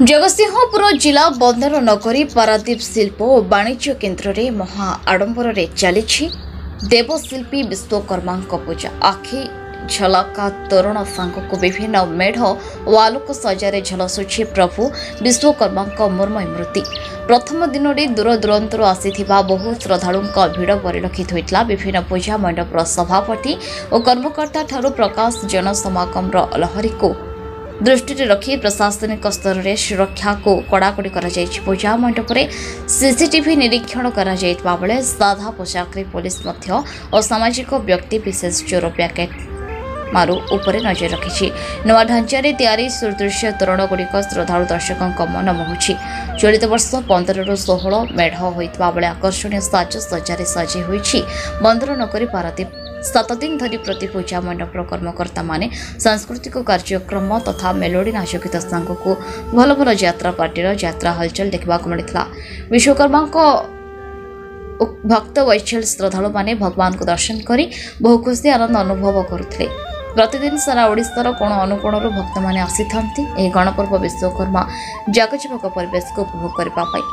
जगतसिंहपुर जिला बंदर नगरी पारादीप शिल्प और वाणिज्य केन्द्र में महा आडंबर चली देवशिल्पी विश्वकर्मा पूजा आखि झलका तोरण सांगक विभिन्न मेढ़ और आलोक सजारे झलसुची प्रभु विश्वकर्मा मर्मय मूर्ति प्रथम दिन में दूर दूरांतर आसीथिबा बहु श्रद्धालु भिड़ परिलक्षित होता विभिन्न पूजा मंडपर सभापति और कर्मकर्ता ठारू प्रकाश जनसमागम लहरी को दृष्टि रखी प्रशासनिक स्तर में सुरक्षा को कड़ाकड़ी पूजा मंडप में सीसीटीवी निरीक्षण बेले साधा पोशाक पुलिस और सामाजिक व्यक्ति विशेष चोर पैकेट मारू उपरे नजर रखी नवा ढांचारे तैयारी सुदृश्य तोरण गुड़िक श्रद्धालु दर्शकों मन मोहुछि। चलित वर्ष 15 ରୁ 16 मेढ़ होइतबा बेले आकर्षणीय साजसज्जारे सजी होइछि बंदर नगरी पारादीप। 7 दिन धरी प्रति पूजा मंडप कर्मकर्ता माने सांस्कृतिक कार्यक्रम तथा मेलोडी नाच गीत सांग को भल भल यात्रा पार्टीर यात्रा हलचल देखा मिलता। विश्वकर्मा भक्त वैच्छल श्रद्धालु माने भगवान को दर्शन करी बहु खुशी आनंद अनुभव करुଥିଲେ। प्रतिदिन सारा ओडिशार कोण अनुकोणरू भक्त माने आसीथांती एही गणपर्व विश्वकर्मा जागजमक परिवेश को उपभोग करबा पाई।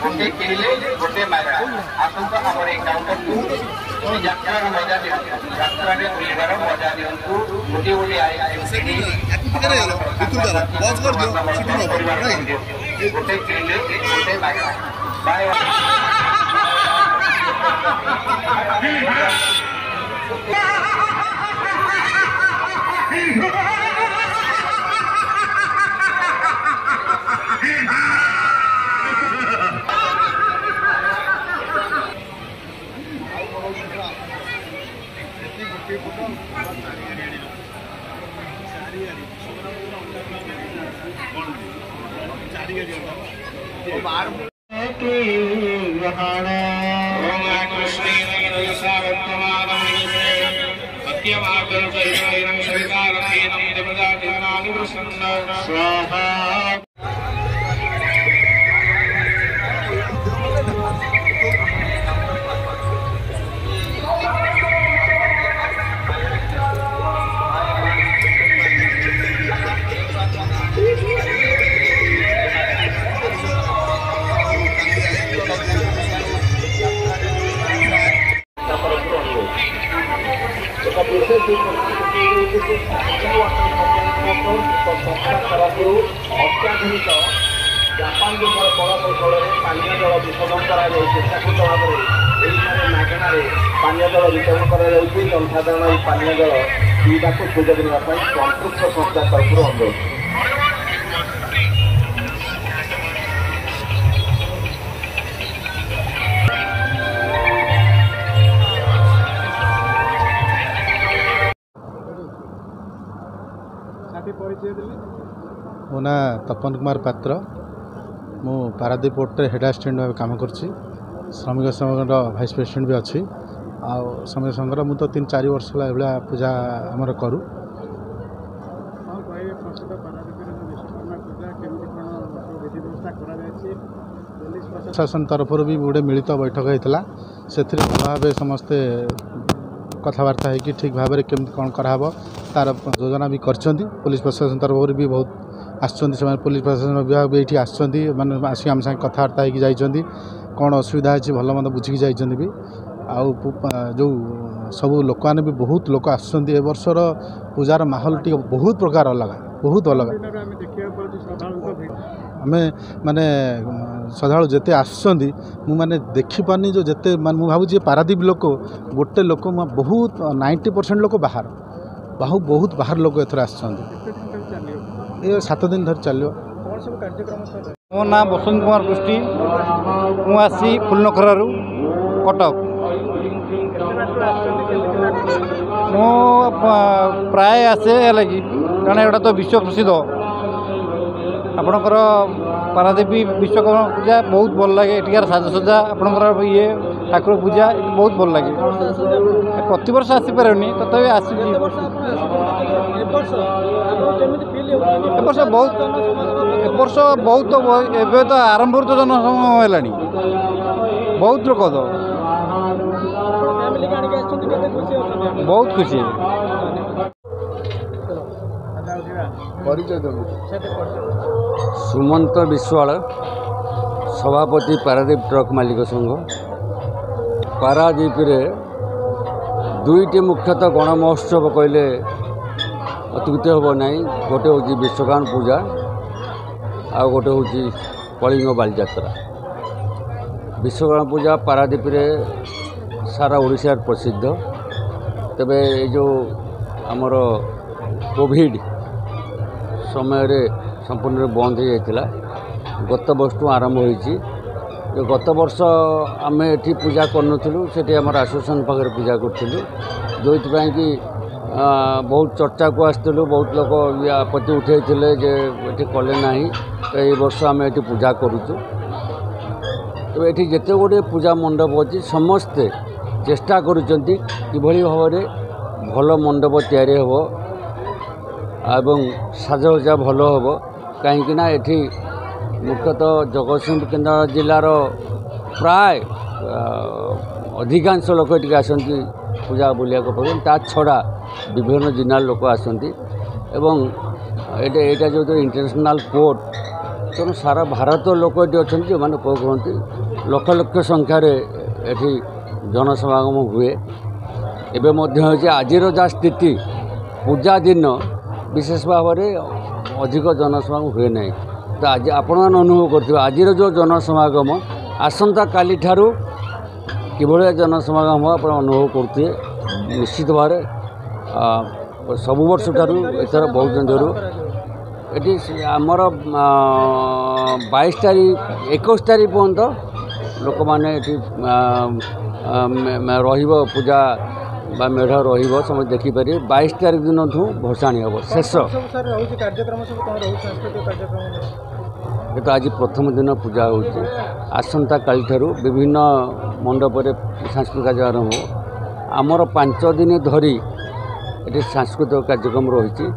गोटे किणिले गोटे मागणा आसंता आमर ए काउंटर को यात्रा मजा दियंतु यात्रा रे बुलिबार मजा दियंतु गोटे गोटे गोटे किणिले गोटे मागणा बाय ଜାପାନ ଯୁଗର କଳ କୌଶଳରେ ପାନୀୟ ଜଳ ବିଶୋଧନ କରାଯାଉଛି ସ୍ୱେଚ୍ଛାକୃତ ଭାବରେ ଏହିଠାରେ ମାଗଣାରେ ପାନୀୟ ଜଳ ବିତରଣ କରାଯାଉଛି। ଜନସାଧାରଣ ଏହି ପାନୀୟ ଜଳ ପିଇବାକୁ ସୁଯୋଗ ଦେବା ପାଇଁ ସମ୍ପୃକ୍ତ ସଂସ୍ଥା ତରଫରୁ ଅନୁରୋଧ। मो ना तपन कुमार पात्र मु पारादीप पोर्टे हेड असिस्टेंट भाव काम करछि। श्रमिक संघर भाइस प्रेसिडेंट भी अच्छी आ श्रमिक संघर मु तो 3-4 वर्ष एभा पूजा आमर करूँ। प्रशासन तरफ भी गोटे मिलित बैठक होता से भाव समस्ते कथबार्ता है कि ठीक भाव में केमती कौन कराव तार योजना भी कर पुलिस प्रशासन तरफ भी बहुत आसुँच पुलिस प्रशासन विभाग भी ये आसमें आसिक आम सागे कथबार्ता होती कौन असुविधा अच्छी भल मंद बुझिकी जाइए भी आउ जो सब लोक मैंने भी बहुत लोक आसुँच ए वर्षर पूजार माहौल टी बहुत प्रकार अलग बहुत अलग आम माने श्रद्धालु जिते आसुँच मुझे देखिपारनी जो जिते मुझे भावी पारादीप लोक गोटे लोक बहुत 90% लोक बाहर बहुत बाहर लोक एथर आसुँच ये 7 दिन धर चलो। मो ना बसंत कुमार पृष्टि मुसी फुलनखरारू कटक मो प्राय आसे लगी कारण एटा तो विश्व प्रसिद्ध आपणकर पारादीपी विश्वकर्मा पूजा बहुत भल लगे एटिकार साजसज्जा आपणकर ये ठाकुर पूजा बहुत भल लगे प्रति वर्ष आसीपारे तथापि आसी वर्ष बहुत एवं तो आरंभ तो जनसमूह है बहुत लोक तो बहुत खुशी सुमंत विश्वाल सभापति पारादीप ट्रक मालिक संघ पारादीप रे दुईटी मुख्यतः गण महोत्सव कहले अत्युक्त हम ना गोटे हूँ विश्वकर्मा पूजा आ गोटे हूँ कलिंग बालीजात्रा। विश्वकर्मा पूजा पारादीप रे सारा ओडिशा प्रसिद्ध तेबे ये जो आमर कोविड समय रे संपूर्ण बंद हो जाता गत वर्ष आरंभ होती गत वर्ष आम ये पूजा करूँ से एसोसिएशन पाखे पूजा करूँ जो कि बहुत चर्चा को आसलु बहुत लोग आपत्ति उठे जे ये कले ना तो ये वर्ष आम ये पूजा करुचु। तो ये जिते गुड़े पूजा मंडप अच्छी समस्ते चेष्टा करुँच किभली भाव में भल मंडप तैयारी हो एवं साजसज्जा भल हम कहीं ये मुख्यतः जगतसिंहपुर केन्द्र जिलार प्राय अधिकांश लोक ये आसती पूजा बुलिया ता छड़ा विभिन्न जिला लोक आसती एवं यहाँ जो इंटरनेशनल कोर्ट तेणु सारा भारत लोक ये अच्छा जो मैंने कहते लक्ष लक्ष संख्यार ये जनसमागम हुए एवं आज जहाँ स्थिति पूजा दिन विशेष भाव में अधिक जनसमागम हुए ना तो आज आपण मैंने अनुभव कर आज जो जनसमागम आसंता काली ठारू किभलिया जनसमागम आप अनुभव करते निश्चित भाव सब वर्ष ठारू एथर बहुत दिन धरू ये आमर 22 तारीख 21 तारीख पर्यंत लोक मैंने पूजा बा मेढ़ रमें देखिपारे 22 तारीख दिन भसाणी हम शेष ये तो आज प्रथम दिन पूजा हो आसंता काली ठारू विभिन्न मंडप सांस्कृतिक कार्यक्रम आरंभ आमर 5 दिन धरी ये सांस्कृतिक कार्यक्रम रही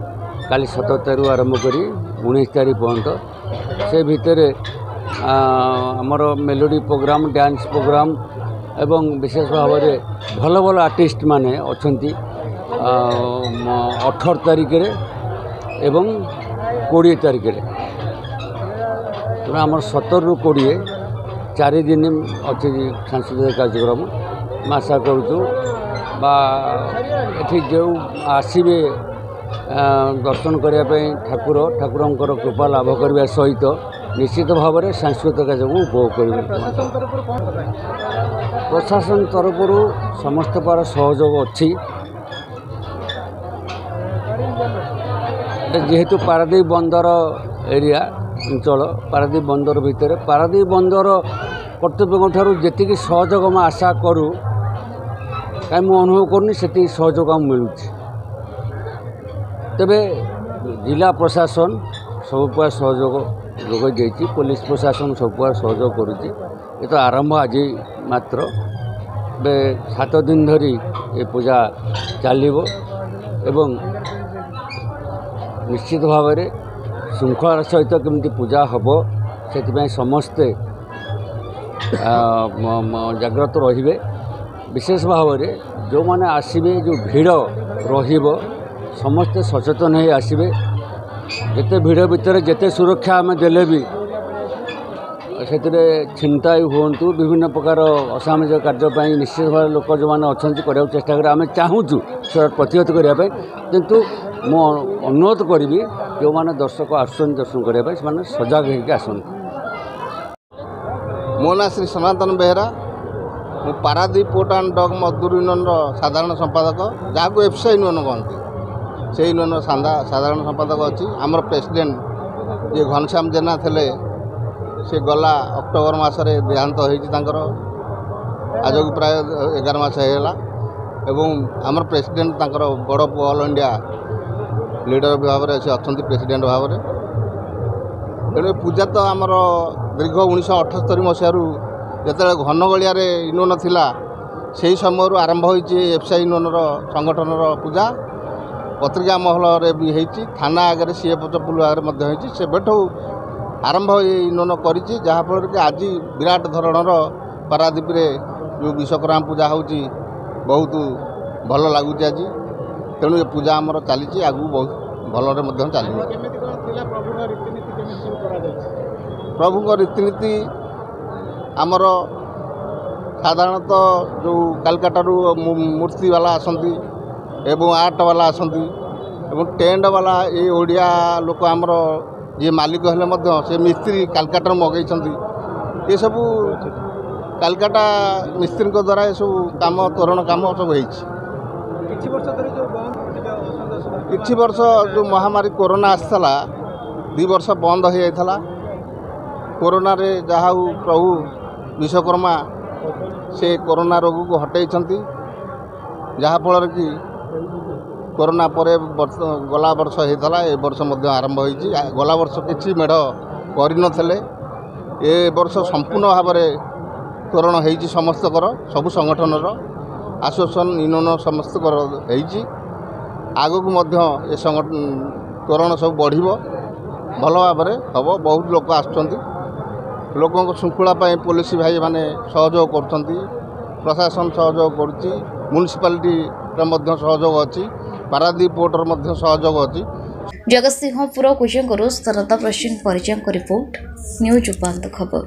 काली 17 तारीख आरंभ कर 19 तारीख पर्यंत से भितर आमर मेलोडी प्रोग्राम डांस प्रोग्राम एवं विशेष भाव में भल भल आर्टिस्ट माने अच्छी 18 तारीख एवं 20 तारीख तेना आम 17 ରୁ 20 4 दिन अच्छी सांस्कृतिक कार्यक्रम आशा करूँ ये जो आसवे दर्शन करने ठाकुर ठाकुरंकर कृपा लाभ करने सहित निश्चित भाव में सांस्कृतिक कार्यक्रम उपभोग कर प्रशासन तरफ समस्त प्रकार सहयोग अच्छी जेहेतु पारादीप बंदर एरिया अंचल पारादीप बंदर भितर पारादीप बंदर कर्तृपक्ष जी सहयोग आम आशा करूँ कहीं मुझे अनुभव करनी से सहयोग आम मिलूँ तेरे जिला प्रशासन सब प्रकार सहयोग जोगाई पुलिस प्रशासन सब प्रकार सहयोग करुँची ये तो आरंभ आज मात्र 7 दिन धरी ये पूजा चलो एवं निश्चित भाव में श्रृंखलार सहित केमती पूजा हम से समस्ते जाग्रत रे विशेष भाव में जो मैंने आसवे जो भीड़ समस्ते सचेतन हो आसवे जिते भीड़ भितर जिते सुरक्षा आम देले भी से छिनताई हूँ विभिन्न प्रकार असामाजिक कार्यपाई निश्चित भाव लोक जो मैंने अच्छा करने चेष्टा करें आम चाहूँ प्रतिहत करने किंतु मु अनुरोध करी जो मैंने दर्शक आसन दर्शन करने से सजग होकर आसत। मो ना श्री सनातन बेहरा मु पारादीप पोर्ट एंड डग मजदूर यूनियन साधारण संपादक जहाँ को एफसीआई यूनियन कहते से यूनियन साधारण संपादक अच्छी आमर प्रेसिडेंट ये घनश्याम जेना थे से गला अक्टोबर मसरे देहांत होकर आज को प्राय 11 मास होगा एवं आमर प्रेसिडेंट बड़ पु ऑल इंडिया लीडर भाव में से अच्छा प्रेसिडेंट भाव में तेणु पूजा तो आमर दीर्घ 1978 मसीह जो घनगलिया यूनियन थिला से समय आरंभ होती एफसीआई यूनियन संगठन पूजा पत्रिका महल भी होती थाना आगे सीएफ पुल आगे से आरंभ यूनियन कर जहाँफल कि आज विराट धरणर पारादीप जो विश्वकर्मा पूजा होची बहुत भल लगुच आज तेणु ये पूजा आमर चली आगू बहुत भलरे चलो प्रभु रीतिनीति आमर साधारणतः जो कलकातारू मूर्ति वाला आसती एवं आर्ट वाला आसती एवं टेंट वाला ये ओडिया लोक आमर जी मालिक हेले से मिस्त्री कलकाता मगई ये सब कलकाता मिस्त्री द्वारा ये सब काम तोरण काम सब किछि वर्ष जो महामारी कोरोना आसला 2 वर्ष बंद हो जाता कोरोना रे जहा प्रभु विश्वकर्मा से कोरोना रोग को हटई जहाँफल कि कोरोना पर गला वर्ष होता ए वर्ष आरंभ होती गला वर्ष किसी मेढ़ कर वर्ष संपूर्ण भाव में तोरण हो समस्तकर सबु संगठन आसोसिएशन यूनियन समस्त आगक ये संगठन तोरण सब बढ़ भल भाव में हम बहुत लोक आसुँच लोकों श्रृंखला पुलिस भाई माने सहयोग कर प्रशासन सहयोग करुँची म्युनिसिपालिटी सहयोग अच्छी पारादीप पोर्टर सहयोग अच्छी। जगतसिंहपुर कुजंगरू सरदा प्रश्न परिचय रिपोर्ट न्यूज उपांत खबर।